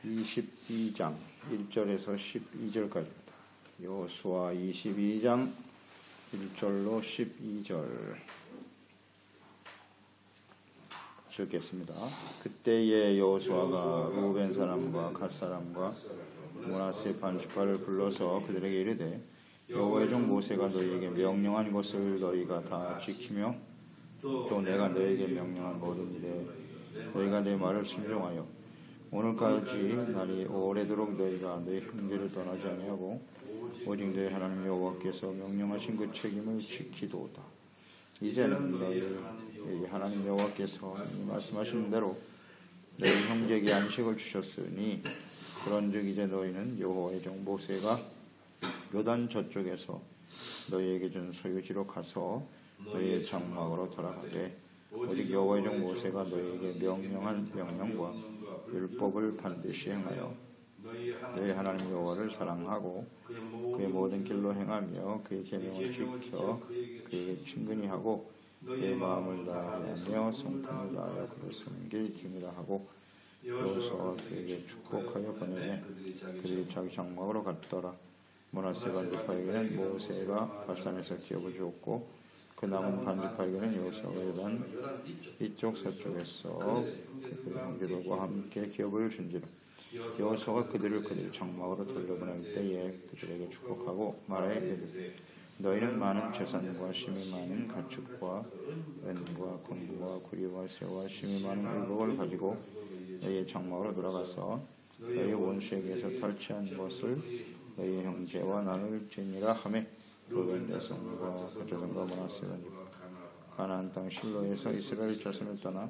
22장 1절에서 12절까지입니다. 여호수아 22장 1절로 12절 읽겠습니다. 그때에 여호수아가 루벤 사람과 갓 사람과 므낫세 반지파를 불러서 그들에게 이르되 여호와의 종 모세가 너희에게 명령한 것을 너희가 다 지키며 또 내가 너희에게 명령한 모든 일에 너희가 내 말을 순종하여 오늘까지 날이 오래도록 너희가 너희 형제를 떠나지 아니하고 오직 너희 하나님 여호와께서 명령하신 그 책임을 지키도다. 이제는 너희 하나님 여호와께서 말씀하신 대로 너희 형제에게 안식을 주셨으니 그런즉 이제 너희는 여호와의 종 모세가 요단 저쪽에서 너희에게 준 소유지로 가서 너희의 장막으로 돌아가되 오직 여호와의 종 모세가 너희에게 명령한 명령과 율법을 반드시 행하여 너희 하나님 여호와를 사랑하고 그의 모든 길로 행하며 그의 계명을 지켜 그에게 친근히 하고 그의 마음을 다하며 성품을 다하여 그를 섬길 짐이라 하고 여호수아가 그에게 축복하여 보내매 그들이 자기 장막으로 갔더라. 므낫세 반지파에게는 모세가 발산에서 기업을 주었고 그 남은 반지파에게는 여호수아가 요단 이쪽 서쪽에서 그들의 형제들과 함께 기업을 준지라. 여호수아가 그들을 장막으로 돌려보낼 때에 그들에게 축복하고 말하되 너희는 많은 재산과 심이 많은 가축과 은과 금과 구리와 새와 심이 많은 의복을 가지고 너희의 장막으로 돌아가서 너희 원수에게서 탈취한 것을 너희 형제와 나눌 지니라 하며 루벤 자손과 갓 자손과 므낫세 반지파 가나안 땅 실로에서 이스라엘 자손을 떠나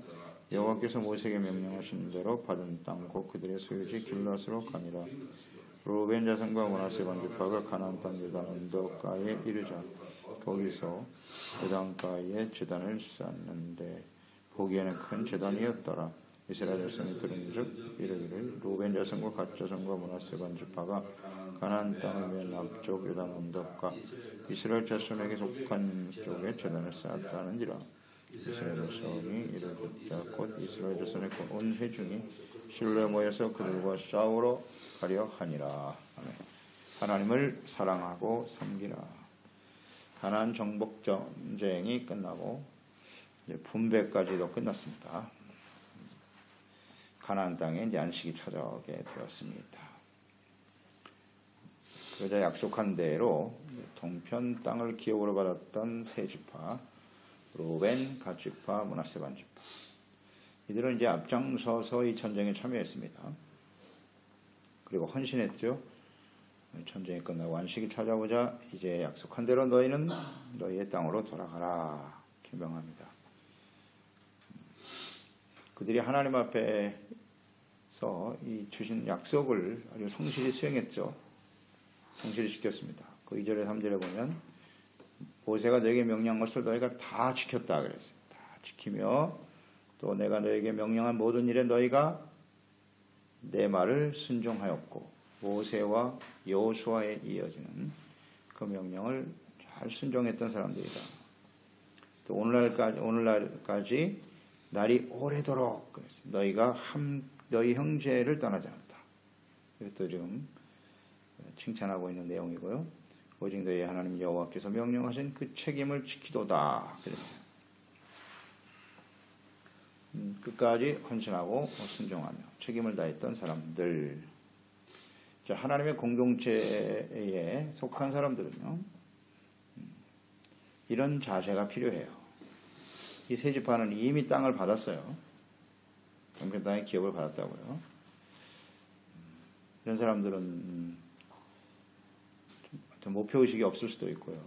여호와께서 모세에게 명령하신 대로 받은 땅 곧 그들의 소유지 길앗으로 가니라. 루벤 자손과 므낫세 반지파가 가나안 땅 요단 언덕가에 이르자 거기서 요단가에 제단을 쌓는데 보기에는 큰 제단이었더라. 이스라엘 자손이 들은즉 이르기를 루벤 자손과 갓 자손과 므낫세 반지파가 가나안 땅을 맨 앞쪽 요단 언덕가 이스라엘 자손에게 속한 쪽에 제단을 쌓았다는지라. 이스라엘 자손이 이를 듣자 곧 이스라엘 자손의 온 회중이 실로에 모여서 그들과 싸우러 가려 하니라. 아멘. 하나님을 사랑하고 섬기라. 가나안 정복 전쟁이 끝나고 이제 분배까지도 끝났습니다. 가나안 땅에 이제 안식이 찾아오게 되었습니다. 그러자 약속한 대로 동편 땅을 기업으로 받았던 세 지파 루벤, 갓 지파, 므낫세 반지파 이들은 이제 앞장서서 이 전쟁에 참여했습니다. 그리고 헌신했죠. 전쟁이 끝나고 안식이 찾아오자 이제 약속한 대로 너희는 너희의 땅으로 돌아가라 명합니다. 그들이 하나님 앞에서 이 주신 약속을 아주 성실히 수행했죠. 성실히 지켰습니다. 그 2절에 3절에 보면 모세가 너에게 명령한 것을 너희가 다 지켰다 그랬어요. 다 지키며 또 내가 너에게 명령한 모든 일에 너희가 내 말을 순종하였고 모세와 여호수아에 이어지는 그 명령을 잘 순종했던 사람들이다. 또 오늘날까지 날이 오래도록 그랬어요. 너희가 너희 형제를 떠나지 않았다. 이것도 지금 칭찬하고 있는 내용이고요. 오직 너희 하나님 여호와께서 명령하신 그 책임을 지키도다 그랬어요. 끝까지 헌신하고 순종하며 책임을 다했던 사람들. 자, 하나님의 공동체에 속한 사람들은요, 이런 자세가 필요해요. 이 세 지파는 이미 땅을 받았어요. 동편 땅의 기업을 받았다고요. 이런 사람들은 목표의식이 없을 수도 있고요.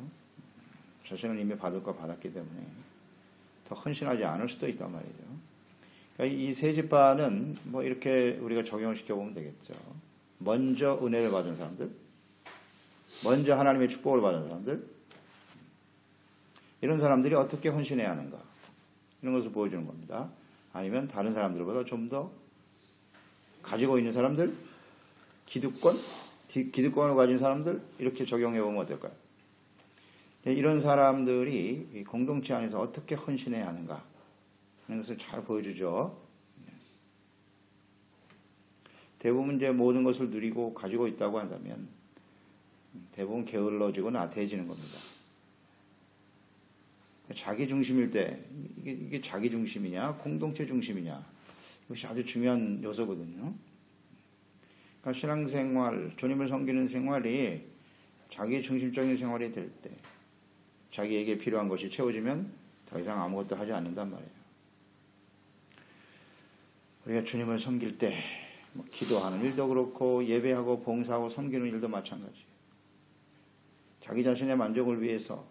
자신은 이미 받을 거 받았기 때문에 더 헌신하지 않을 수도 있단 말이죠. 그러니까 이 세 지파는 뭐 이렇게 우리가 적용을 시켜보면 되겠죠. 먼저 은혜를 받은 사람들, 먼저 하나님의 축복을 받은 사람들, 이런 사람들이 어떻게 헌신해야 하는가, 이런 것을 보여주는 겁니다. 아니면 다른 사람들보다 좀 더 가지고 있는 사람들, 기득권을 가진 사람들, 이렇게 적용해보면 어떨까요? 이런 사람들이 공동체 안에서 어떻게 헌신해야 하는가 하는 것을 잘 보여주죠. 대부분 이제 모든 것을 누리고 가지고 있다고 한다면 대부분 게을러지고 나태해지는 겁니다. 자기 중심일 때 이게 자기 중심이냐 공동체 중심이냐 이것이 아주 중요한 요소거든요. 그러니까 신앙생활, 주님을 섬기는 생활이 자기 중심적인 생활이 될 때 자기에게 필요한 것이 채워지면 더 이상 아무것도 하지 않는단 말이에요. 우리가 주님을 섬길 때 기도하는 일도 그렇고 예배하고 봉사하고 섬기는 일도 마찬가지예요. 자기 자신의 만족을 위해서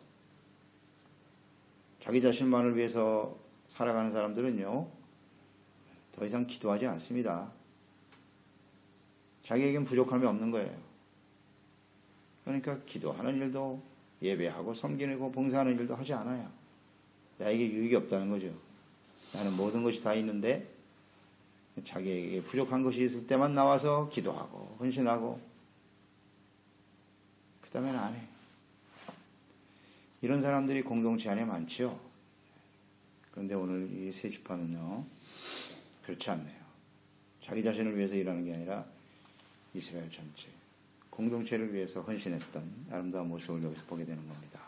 자기 자신만을 위해서 살아가는 사람들은요 더 이상 기도하지 않습니다. 자기에겐 부족함이 없는 거예요. 그러니까 기도하는 일도 예배하고 섬기는 거 봉사하는 일도 하지 않아요. 나에게 유익이 없다는 거죠. 나는 모든 것이 다 있는데 자기에게 부족한 것이 있을 때만 나와서 기도하고 헌신하고 그 다음에는 안 해. 이런 사람들이 공동체 안에 많지요. 그런데 오늘 이 세 지파는요 그렇지 않네요. 자기 자신을 위해서 일하는 게 아니라 이스라엘 전체 공동체를 위해서 헌신했던 아름다운 모습을 여기서 보게 되는 겁니다.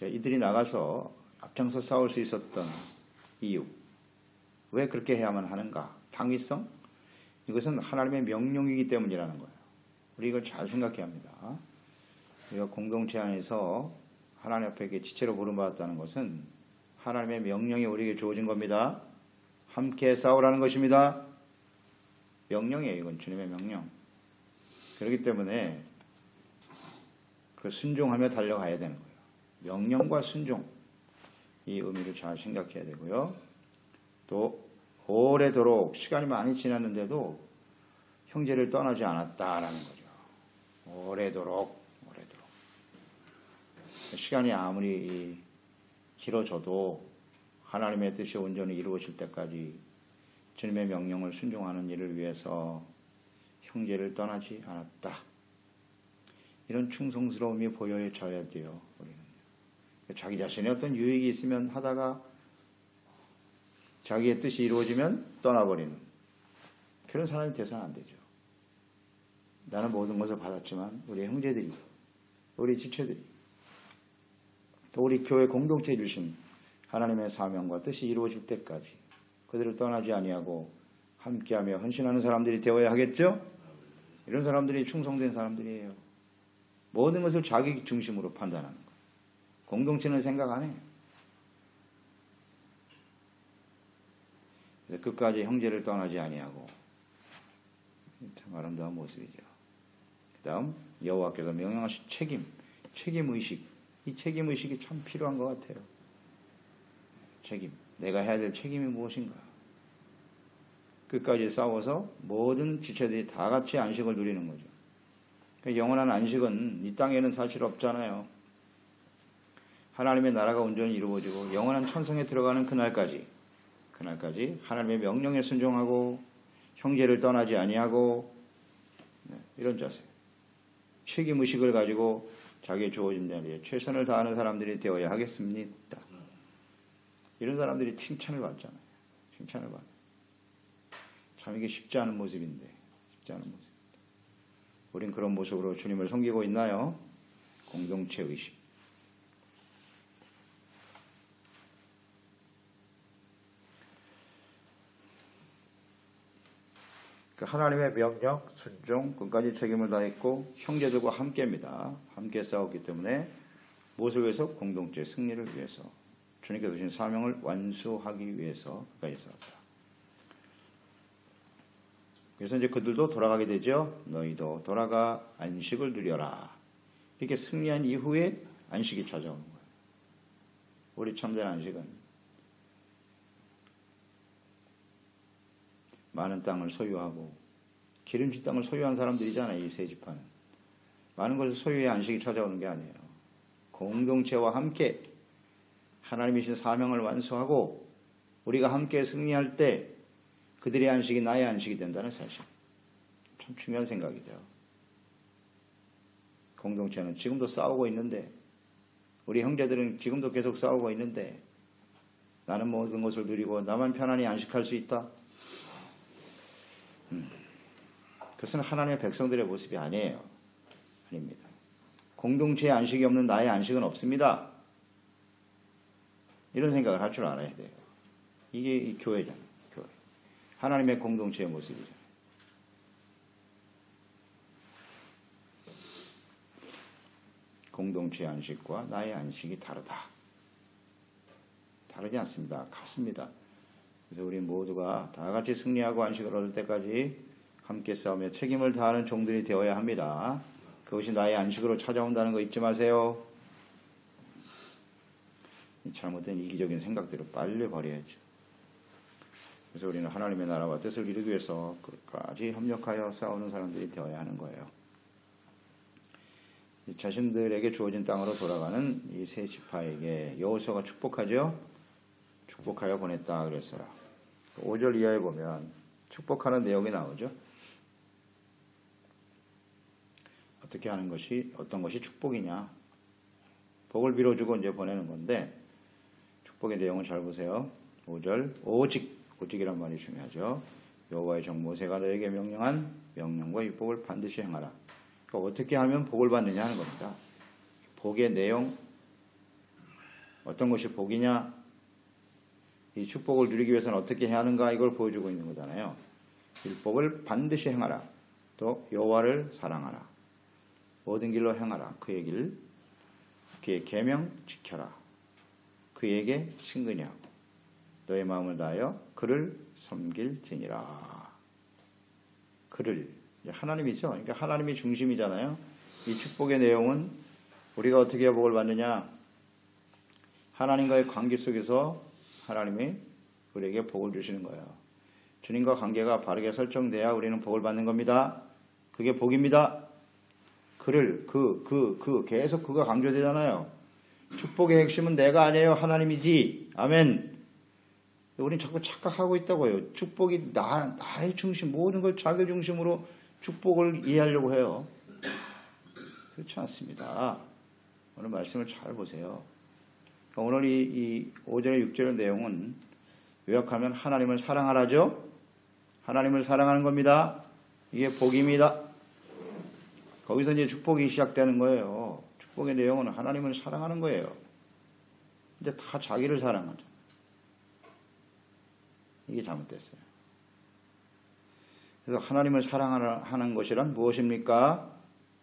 이들이 나가서 앞장서 싸울 수 있었던 이유, 왜 그렇게 해야만 하는가? 당위성? 이것은 하나님의 명령이기 때문이라는 거예요. 우리 이걸 잘 생각해야 합니다. 우리가 공동체 안에서 하나님 앞에 지체로 부름받았다는 것은 하나님의 명령이 우리에게 주어진 겁니다. 함께 싸우라는 것입니다. 명령이에요. 이건 주님의 명령. 그렇기 때문에 그 순종하며 달려가야 되는 거예요. 명령과 순종, 이 의미를 잘 생각해야 되고요. 또 오래도록 시간이 많이 지났는데도 형제를 떠나지 않았다라는 거죠. 오래도록 시간이 아무리 길어져도 하나님의 뜻이 온전히 이루어질 때까지 주님의 명령을 순종하는 일을 위해서 형제를 떠나지 않았다. 이런 충성스러움이 보여져야 돼요. 우리는 자기 자신의 어떤 유익이 있으면 하다가 자기의 뜻이 이루어지면 떠나버리는 그런 사람이 돼서는 안 되죠. 나는 모든 것을 받았지만 우리 형제들이, 우리 지체들이, 또 우리 교회 공동체에 주신 하나님의 사명과 뜻이 이루어질 때까지 그들을 떠나지 아니하고 함께하며 헌신하는 사람들이 되어야 하겠죠? 이런 사람들이 충성된 사람들이에요. 모든 것을 자기 중심으로 판단하는 거예요. 공동체는 생각 안 해요. 그래서 끝까지 형제를 떠나지 아니하고 참 아름다운 모습이죠. 그 다음 여호와께서 명령하신 책임의식. 이 책임의식이 참 필요한 것 같아요. 책임. 내가 해야 될 책임이 무엇인가. 끝까지 싸워서 모든 지체들이 다 같이 안식을 누리는 거죠. 그러니까 영원한 안식은 이 땅에는 사실 없잖아요. 하나님의 나라가 온전히 이루어지고 영원한 천성에 들어가는 그날까지 하나님의 명령에 순종하고 형제를 떠나지 아니하고 이런 자세. 책임의식을 가지고 자기의 주어진 자리에 최선을 다하는 사람들이 되어야 하겠습니다. 이런 사람들이 칭찬을 받잖아요. 칭찬을 받아요. 참 이게 쉽지 않은 모습인데, 우린 그런 모습으로 주님을 섬기고 있나요? 공동체 의식. 하나님의 명령, 순종, 끝까지 책임을 다했고 형제들과 함께입니다. 함께 싸웠기 때문에 무엇을 위해서? 공동체 승리를 위해서, 주님께서 주신 사명을 완수하기 위해서 끝까지 싸웠다. 그래서 이제 그들도 돌아가게 되죠. 너희도 돌아가 안식을 누려라. 이렇게 승리한 이후에 안식이 찾아오는 거예요. 우리 참된 안식은 많은 땅을 소유하고 기름진 땅을 소유한 사람들이잖아요. 이 세 지파는. 많은 것을 소유해 안식이 찾아오는 게 아니에요. 공동체와 함께 하나님이 주신 사명을 완수하고 우리가 함께 승리할 때 그들의 안식이 나의 안식이 된다는 사실. 참 중요한 생각이죠. 공동체는 지금도 싸우고 있는데, 우리 형제들은 지금도 계속 싸우고 있는데, 나는 모든 것을 누리고 나만 편안히 안식할 수 있다. 그것은 하나님의 백성들의 모습이 아니에요. 아닙니다. 공동체의 안식이 없는 나의 안식은 없습니다. 이런 생각을 할 줄 알아야 돼요. 이게 이 교회잖아요. 교회. 하나님의 공동체의 모습이잖아요. 공동체의 안식과 나의 안식이 다르다. 다르지 않습니다. 같습니다. 그래서 우리 모두가 다 같이 승리하고 안식을 얻을 때까지 함께 싸우며 책임을 다하는 종들이 되어야 합니다. 그것이 나의 안식으로 찾아온다는 거 잊지 마세요. 잘못된 이기적인 생각들을 빨리 버려야죠. 그래서 우리는 하나님의 나라와 뜻을 이루기 위해서 끝까지 협력하여 싸우는 사람들이 되어야 하는 거예요. 자신들에게 주어진 땅으로 돌아가는 이 세 지파에게 여호수아가 축복하죠. 축복하여 보냈다 그랬어요. 5절 이하에 보면 축복하는 내용이 나오죠. 어떻게 하는 것이 어떤 것이 축복이냐? 복을 빌어주고 이제 보내는 건데 축복의 내용을 잘 보세요. 5절 오직이란 말이 중요하죠. 여호와의 종 모세가 너에게 명령한 명령과 율법을 반드시 행하라. 그러니까 어떻게 하면 복을 받느냐 하는 겁니다. 복의 내용 어떤 것이 복이냐? 이 축복을 누리기 위해서는 어떻게 해야 하는가 이걸 보여주고 있는 거잖아요. 율법을 반드시 행하라. 또 여호와를 사랑하라. 모든 길로 행하라. 그의 길, 그의 계명 지켜라. 그에게 친근히 하고 너의 마음을 다하여 그를 섬길지니라. 그를 하나님이죠. 그러니까 하나님이 중심이잖아요. 이 축복의 내용은 우리가 어떻게 복을 받느냐? 하나님과의 관계 속에서 하나님이 우리에게 복을 주시는 거예요. 주님과 관계가 바르게 설정돼야 우리는 복을 받는 겁니다. 그게 복입니다. 그를 계속 그가 강조되잖아요. 축복의 핵심은 내가 아니에요. 하나님이지. 아멘. 우린 자꾸 착각하고 있다고요. 축복이 나의 중심, 모든 걸 자기 중심으로 축복을 이해하려고 해요. 그렇지 않습니다. 오늘 말씀을 잘 보세요. 오늘 이 5절의 6절의 내용은 요약하면 하나님을 사랑하라죠. 하나님을 사랑하는 겁니다. 이게 복입니다. 거기서 이제 축복이 시작되는 거예요. 축복의 내용은 하나님을 사랑하는 거예요. 근데 다 자기를 사랑하죠. 이게 잘못됐어요. 그래서 하나님을 사랑하는 것이란 무엇입니까?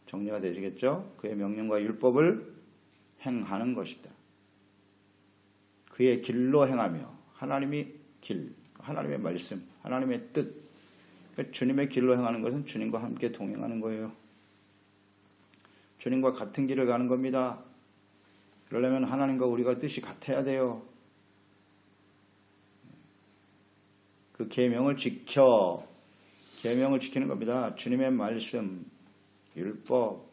정리가 되시겠죠? 그의 명령과 율법을 행하는 것이다. 그의 길로 행하며 하나님의 길, 하나님의 말씀, 하나님의 뜻, 주님의 길로 행하는 것은 주님과 함께 동행하는 거예요. 주님과 같은 길을 가는 겁니다. 그러려면 하나님과 우리가 뜻이 같아야 돼요. 그 계명을 계명을 지키는 겁니다. 주님의 말씀, 율법,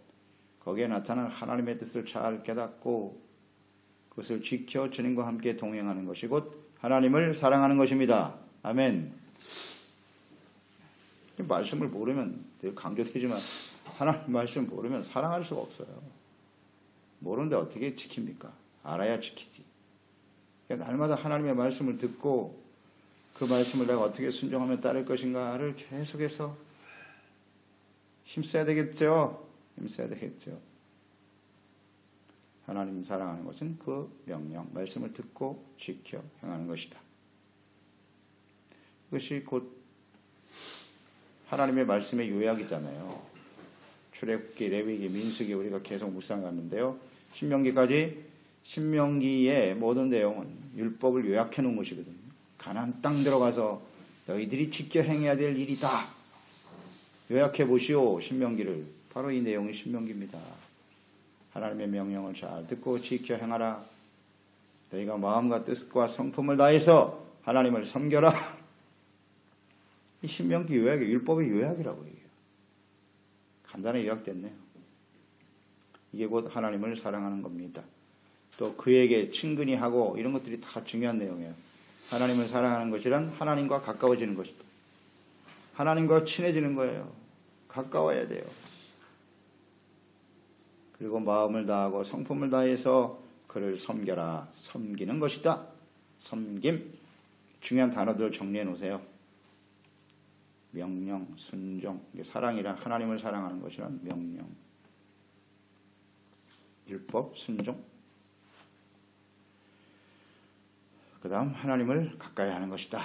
거기에 나타난 하나님의 뜻을 잘 깨닫고 그것을 지켜 주님과 함께 동행하는 것이 곧 하나님을 사랑하는 것입니다. 아멘. 말씀을 모르면 늘 강조되지만 하나님 말씀 모르면 사랑할 수가 없어요. 모르는데 어떻게 지킵니까? 알아야 지키지. 그러니까 날마다 하나님의 말씀을 듣고 그 말씀을 내가 어떻게 순종하며 따를 것인가를 계속해서 힘써야 되겠죠. 하나님 사랑하는 것은 그 명령, 말씀을 듣고 지켜 행하는 것이다. 그것이 곧 하나님의 말씀의 요약이잖아요. 출애굽기, 레위기, 민수기 우리가 계속 묵상했는데요. 신명기의 모든 내용은 율법을 요약해 놓은 것이거든요. 가나안 땅 들어가서 너희들이 지켜 행해야 될 일이다. 요약해 보시오. 신명기를. 바로 이 내용이 신명기입니다. 하나님의 명령을 잘 듣고 지켜 행하라. 너희가 마음과 뜻과 성품을 다해서 하나님을 섬겨라. 이 신명기 요약이 율법의 요약이라고 얘기해요. 간단히 요약됐네요. 이게 곧 하나님을 사랑하는 겁니다. 또 그에게 친근히 하고 이런 것들이 다 중요한 내용이에요. 하나님을 사랑하는 것이란 하나님과 가까워지는 것이다. 하나님과 친해지는 거예요. 가까워야 돼요. 그리고 마음을 다하고 성품을 다해서 그를 섬겨라. 섬기는 것이다. 섬김. 중요한 단어들을 정리해 놓으세요. 명령, 순종. 사랑이란 하나님을 사랑하는 것이란 명령, 율법, 순종. 그 다음 하나님을 가까이 하는 것이다.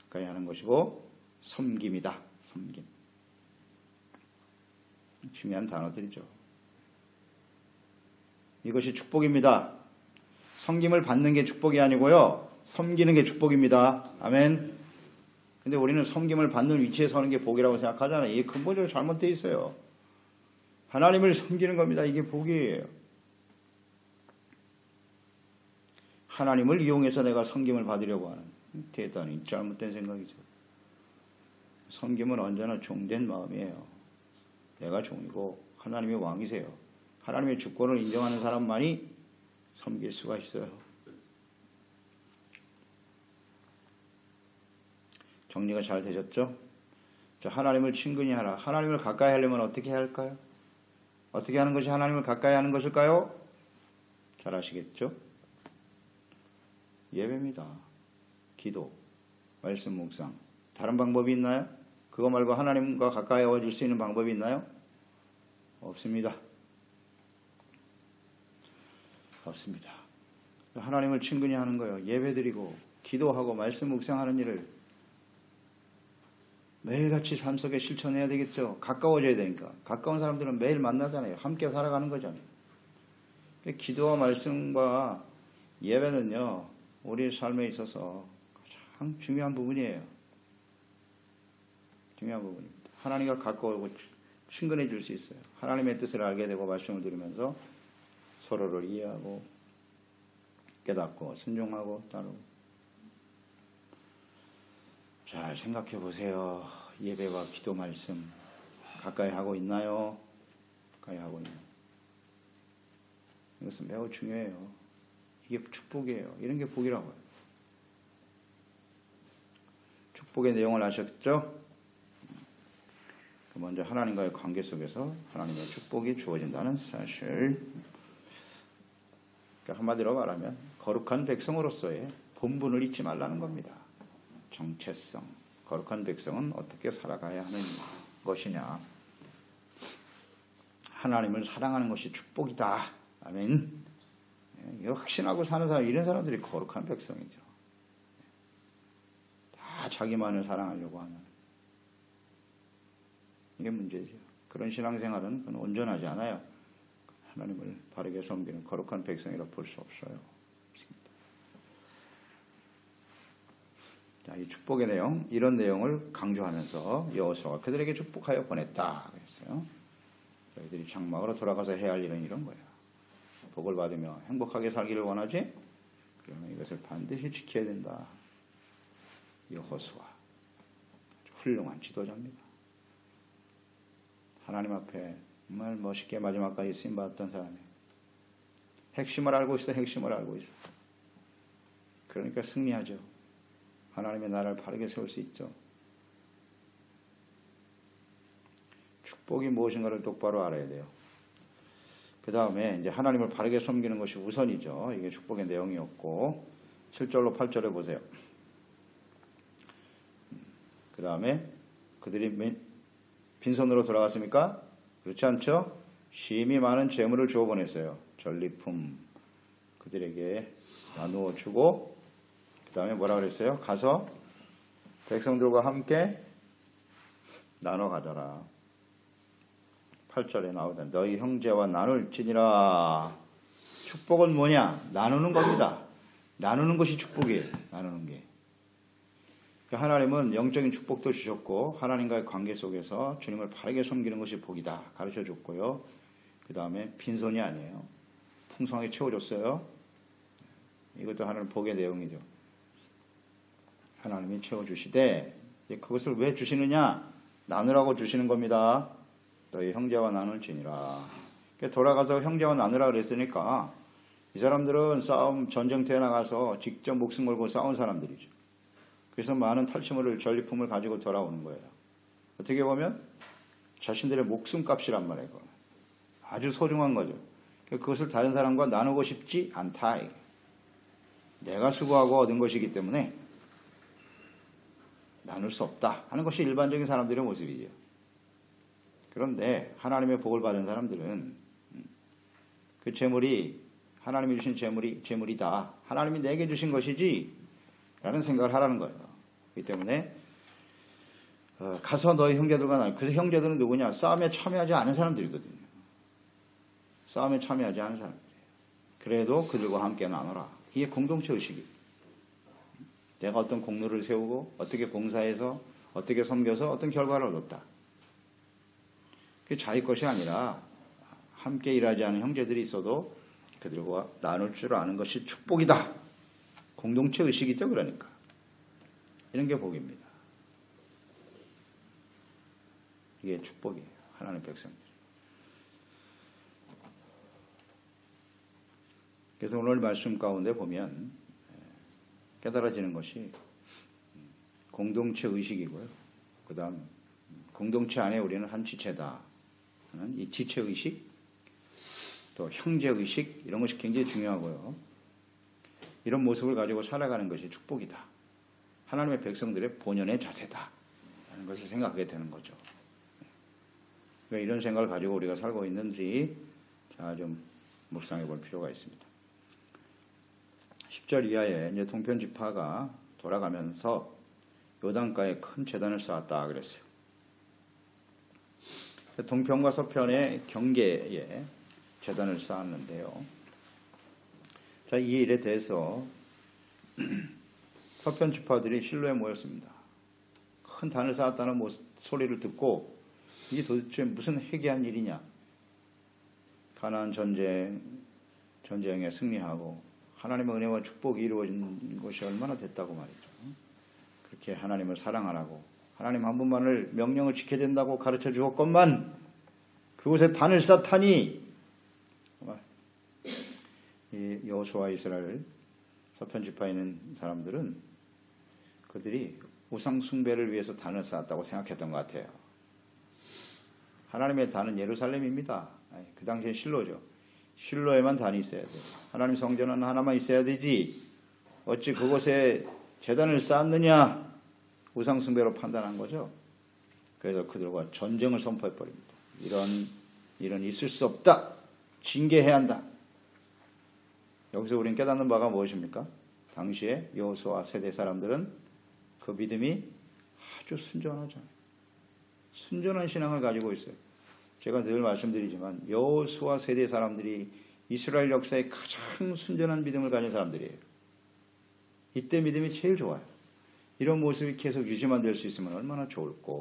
가까이 하는 것이고 섬김이다. 섬김. 중요한 단어들이죠. 이것이 축복입니다. 섬김을 받는 게 축복이 아니고요, 섬기는 게 축복입니다. 아멘. 근데 우리는 섬김을 받는 위치에 서는 게 복이라고 생각하잖아요. 이게 근본적으로 잘못되어 있어요. 하나님을 섬기는 겁니다. 이게 복이에요. 하나님을 이용해서 내가 섬김을 받으려고 하는 대단히 잘못된 생각이죠. 섬김은 언제나 종된 마음이에요. 내가 종이고 하나님이 왕이세요. 하나님의 주권을 인정하는 사람만이 섬길 수가 있어요. 정리가 잘 되셨죠? 자, 하나님을 친근히 하라. 하나님을 가까이 하려면 어떻게 해야 할까요? 어떻게 하는 것이 하나님을 가까이 하는 것일까요? 잘 아시겠죠? 예배입니다. 기도, 말씀 묵상. 다른 방법이 있나요? 그거 말고 하나님과 가까이어질 수 있는 방법이 있나요? 없습니다. 없습니다. 하나님을 친근히 하는 거예요. 예배드리고 기도하고 말씀 묵상하는 일을 매일같이 삶 속에 실천해야 되겠죠. 가까워져야 되니까. 가까운 사람들은 매일 만나잖아요. 함께 살아가는 거잖아요. 기도와 말씀과 예배는요, 우리 삶에 있어서 가장 중요한 부분이에요. 중요한 부분입니다. 하나님과 가까워지고 친근해질 수 있어요. 하나님의 뜻을 알게 되고 말씀을 들으면서 서로를 이해하고 깨닫고 순종하고 따르고. 잘 생각해 보세요. 예배와 기도 말씀 가까이 하고 있나요? 가까이 하고 있나요? 이것은 매우 중요해요. 이게 축복이에요. 이런 게 복이라고요. 축복의 내용을 아셨죠? 먼저 하나님과의 관계 속에서 하나님의 축복이 주어진다는 사실. 그러니까 한마디로 말하면 거룩한 백성으로서의 본분을 잊지 말라는 겁니다. 정체성. 거룩한 백성은 어떻게 살아가야 하는 것이냐. 하나님을 사랑하는 것이 축복이다. 아멘. 이거 확신하고 사는 사람, 이런 사람들이 거룩한 백성이죠. 다 자기만을 사랑하려고 하는. 이게 문제죠. 그런 신앙생활은 그건 온전하지 않아요. 하나님을 바르게 섬기는 거룩한 백성이라고 볼 수 없어요. 자, 이 축복의 내용, 이런 내용을 강조하면서 여호수아가 그들에게 축복하여 보냈다 그랬어요. 저희들이 장막으로 돌아가서 해야 할 일은 이런 거예요. 복을 받으며 행복하게 살기를 원하지? 그러면 이것을 반드시 지켜야 된다. 여호수아 훌륭한 지도자입니다. 하나님 앞에 정말 멋있게 마지막까지 쓰임받았던 사람이에요. 핵심을 알고 있어. 핵심을 알고 있어. 그러니까 승리하죠. 하나님의 나라를 바르게 세울 수 있죠. 축복이 무엇인가를 똑바로 알아야 돼요. 그 다음에 이제 하나님을 바르게 섬기는 것이 우선이죠. 이게 축복의 내용이었고 7절로 8절에 보세요. 그 다음에 그들이 빈손으로 돌아갔습니까? 그렇지 않죠? 심히 많은 재물을 주어 보냈어요. 전리품 그들에게 나누어 주고 그 다음에 뭐라 그랬어요? 가서 백성들과 함께 나눠 가져라. 8절에 나오던 너희 형제와 나눌지니라. 축복은 뭐냐? 나누는 겁니다. 나누는 것이 축복이에요. 나누는 게. 그러니까 하나님은 영적인 축복도 주셨고 하나님과의 관계 속에서 주님을 바르게 섬기는 것이 복이다 가르쳐 줬고요. 그 다음에 빈손이 아니에요. 풍성하게 채워줬어요. 이것도 하나님 복의 내용이죠. 하나님이 채워주시되 그것을 왜 주시느냐? 나누라고 주시는 겁니다. 너희 형제와 나눌지니라. 돌아가서 형제와 나누라 그랬으니까 이 사람들은 싸움 전쟁터에 나가서 직접 목숨 걸고 싸운 사람들이죠. 그래서 많은 탈취물을 전리품을 가지고 돌아오는 거예요. 어떻게 보면 자신들의 목숨값이란 말이에요. 아주 소중한 거죠. 그것을 다른 사람과 나누고 싶지 않다. 내가 수고하고 얻은 것이기 때문에 나눌 수 없다 하는 것이 일반적인 사람들의 모습이죠. 그런데 하나님의 복을 받은 사람들은 그 재물이 하나님이 주신 재물이다. 하나님이 내게 주신 것이지 라는 생각을 하라는 거예요. 그렇기 때문에 가서 너희 형제들과 나누. 그 형제들은 누구냐? 싸움에 참여하지 않은 사람들이거든요. 싸움에 참여하지 않은 사람들이에요. 그래도 그들과 함께 나눠라. 이게 공동체 의식이에요. 내가 어떤 공로를 세우고 어떻게 봉사해서 어떻게 섬겨서 어떤 결과를 얻었다. 그게 자기 것이 아니라 함께 일하지 않은 형제들이 있어도 그들과 나눌 줄 아는 것이 축복이다. 공동체 의식이죠. 그러니까 이런 게 복입니다. 이게 축복이에요. 하나님의 백성들. 그래서 오늘 말씀 가운데 보면 깨달아지는 것이 공동체 의식이고요. 그 다음 공동체 안에 우리는 한 지체다 하는 이 지체의식, 또 형제의식 이런 것이 굉장히 중요하고요. 이런 모습을 가지고 살아가는 것이 축복이다. 하나님의 백성들의 본연의 자세다 하는 것을 생각하게 되는 거죠. 그러니까 이런 생각을 가지고 우리가 살고 있는지 좀 묵상해 볼 필요가 있습니다. 10절 이하에 이제 동편 지파가 돌아가면서 요단가에 큰 제단을 쌓았다 그랬어요. 동편과 서편의 경계에 제단을 쌓았는데요. 자, 이 일에 대해서 서편 지파들이 실로에 모였습니다. 큰 단을 쌓았다는 소리를 듣고 이게 도대체 무슨 회개한 일이냐? 가나안 전쟁에 승리하고 하나님의 은혜와 축복이 이루어진 것이 얼마나 됐다고 말이죠. 그렇게 하나님을 사랑하라고 하나님 한 분만을 명령을 지켜야 된다고 가르쳐 주었건만 그곳에 단을 쌓다니 이 여호수아 이스라엘 서편 지파에 있는 사람들은 그들이 우상 숭배를 위해서 단을 쌓았다고 생각했던 것 같아요. 하나님의 단은 예루살렘입니다. 그 당시엔 실로죠. 실로에만 단이 있어야 돼요. 하나님 성전은 하나만 있어야 되지. 어찌 그곳에 제단을 쌓았느냐? 우상 숭배로 판단한 거죠. 그래서 그들과 전쟁을 선포해 버립니다. 이런 일은 있을 수 없다. 징계해야 한다. 여기서 우리는 깨닫는 바가 무엇입니까? 당시에 여호수아 세대 사람들은 그 믿음이 아주 순전하잖아요. 순전한 신앙을 가지고 있어요. 제가 늘 말씀드리지만 여호수아 세대 사람들이 이스라엘 역사에 가장 순전한 믿음을 가진 사람들이에요. 이때 믿음이 제일 좋아요. 이런 모습이 계속 유지만 될 수 있으면 얼마나 좋을까.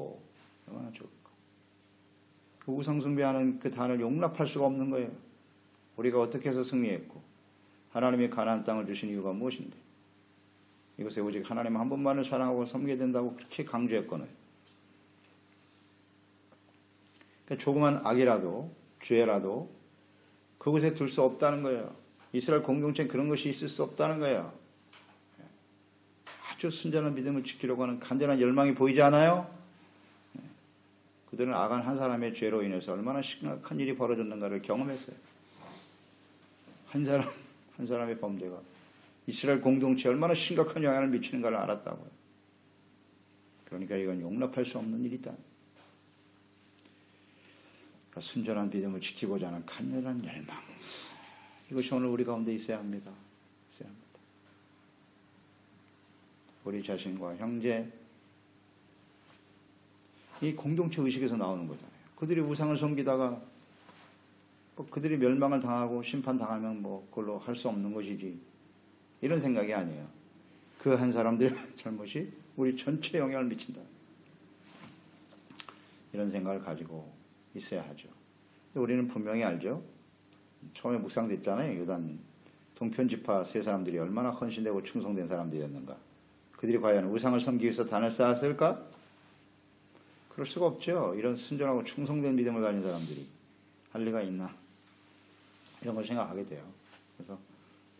얼마나 좋을까. 그 우상 숭배하는 그 단을 용납할 수가 없는 거예요. 우리가 어떻게 해서 승리했고 하나님이 가나안 땅을 주신 이유가 무엇인데 이것에 오직 하나님 한 분만을 사랑하고 섬겨야 된다고 그렇게 강조했거든요. 그러니까 조그만 악이라도 죄라도 그곳에 둘 수 없다는 거예요. 이스라엘 공동체에 그런 것이 있을 수 없다는 거예요. 아주 순전한 믿음을 지키려고 하는 간절한 열망이 보이지 않아요? 그들은 악한 한 사람의 죄로 인해서 얼마나 심각한 일이 벌어졌는가를 경험했어요. 한 사람의 범죄가 이스라엘 공동체에 얼마나 심각한 영향을 미치는가를 알았다고요. 그러니까 이건 용납할 수 없는 일이다. 그러니까 순전한 믿음을 지키고자 하는 간절한 열망. 이것이 오늘 우리 가운데 있어야 합니다. 있어야 합니다. 우리 자신과 형제, 이 공동체 의식에서 나오는 거잖아요. 그들이 우상을 섬기다가 그들이 멸망을 당하고 심판당하면 그걸로 할 수 없는 것이지. 이런 생각이 아니에요. 그 한 사람들의 잘못이 우리 전체에 영향을 미친다. 이런 생각을 가지고 있어야 하죠. 우리는 분명히 알죠. 처음에 묵상됐잖아요. 요단 동편 지파 세 사람들이 얼마나 헌신되고 충성된 사람들이었는가. 그들이 과연 우상을 섬기기 위해서 단을 쌓았을까? 그럴 수가 없죠. 이런 순전하고 충성된 믿음을 가진 사람들이 할 리가 있나. 이런 걸 생각하게 돼요. 그래서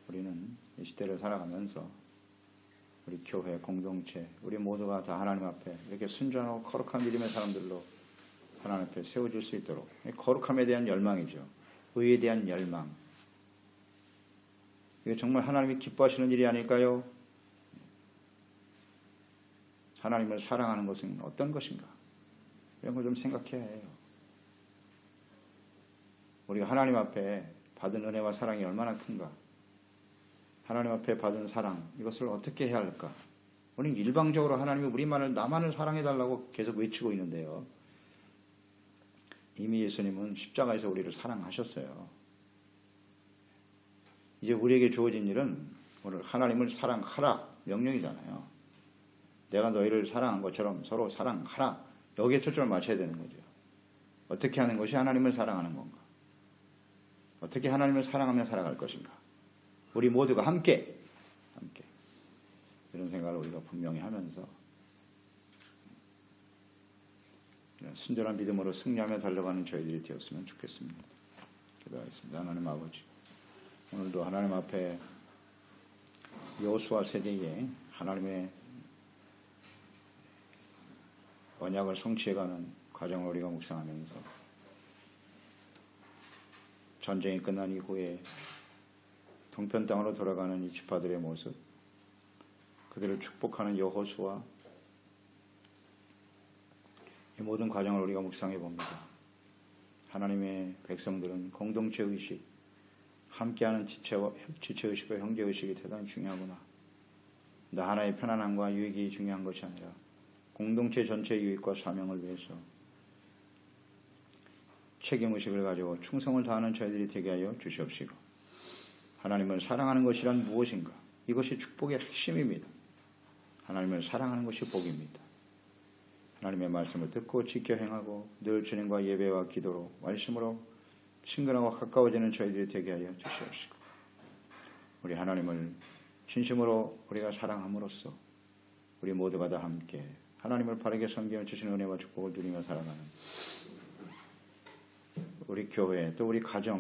우리는 이 시대를 살아가면서 우리 교회, 공동체, 우리 모두가 다 하나님 앞에 이렇게 순전하고 거룩한 믿음의 사람들로 하나님 앞에 세워질 수 있도록 거룩함에 대한 열망이죠. 의에 대한 열망. 이게 정말 하나님이 기뻐하시는 일이 아닐까요? 하나님을 사랑하는 것은 어떤 것인가? 이런 걸 좀 생각해야 해요. 우리가 하나님 앞에 받은 은혜와 사랑이 얼마나 큰가? 하나님 앞에 받은 사랑, 이것을 어떻게 해야 할까? 우리는 일방적으로 하나님이 우리만을, 나만을 사랑해달라고 계속 외치고 있는데요. 이미 예수님은 십자가에서 우리를 사랑하셨어요. 이제 우리에게 주어진 일은 오늘 하나님을 사랑하라 명령이잖아요. 내가 너희를 사랑한 것처럼 서로 사랑하라. 여기에 초점을 맞춰야 되는 거죠. 어떻게 하는 것이 하나님을 사랑하는 건가? 어떻게 하나님을 사랑하며 살아갈 것인가? 우리 모두가 함께 이런 생각을 우리가 분명히 하면서 순전한 믿음으로 승리하며 달려가는 저희들이 되었으면 좋겠습니다. 기도하겠습니다. 하나님 아버지, 오늘도 하나님 앞에 여호수아 세대에 하나님의 언약을 성취해가는 과정을 우리가 묵상하면서 전쟁이 끝난 이후에 동편 땅으로 돌아가는 이 지파들의 모습, 그들을 축복하는 여호수아, 이 모든 과정을 우리가 묵상해 봅니다. 하나님의 백성들은 공동체 의식, 함께하는 지체의식과 형제의식이 대단히 중요하구나. 나 하나의 편안함과 유익이 중요한 것이 아니라 공동체 전체의 유익과 사명을 위해서 책임의식을 가지고 충성을 다하는 저희들이 되게 하여 주시옵시고, 하나님을 사랑하는 것이란 무엇인가? 이것이 축복의 핵심입니다. 하나님을 사랑하는 것이 복입니다. 하나님의 말씀을 듣고 지켜 행하고 늘 주님과 예배와 기도로 말씀으로 친근하고 가까워지는 저희들이 되게 하여 주시옵시고, 우리 하나님을 진심으로 우리가 사랑함으로써 우리 모두가 다 함께 하나님을 바르게 섬기며 주시는 은혜와 축복을 누리며 살아가는 우리 교회, 또 우리 가정,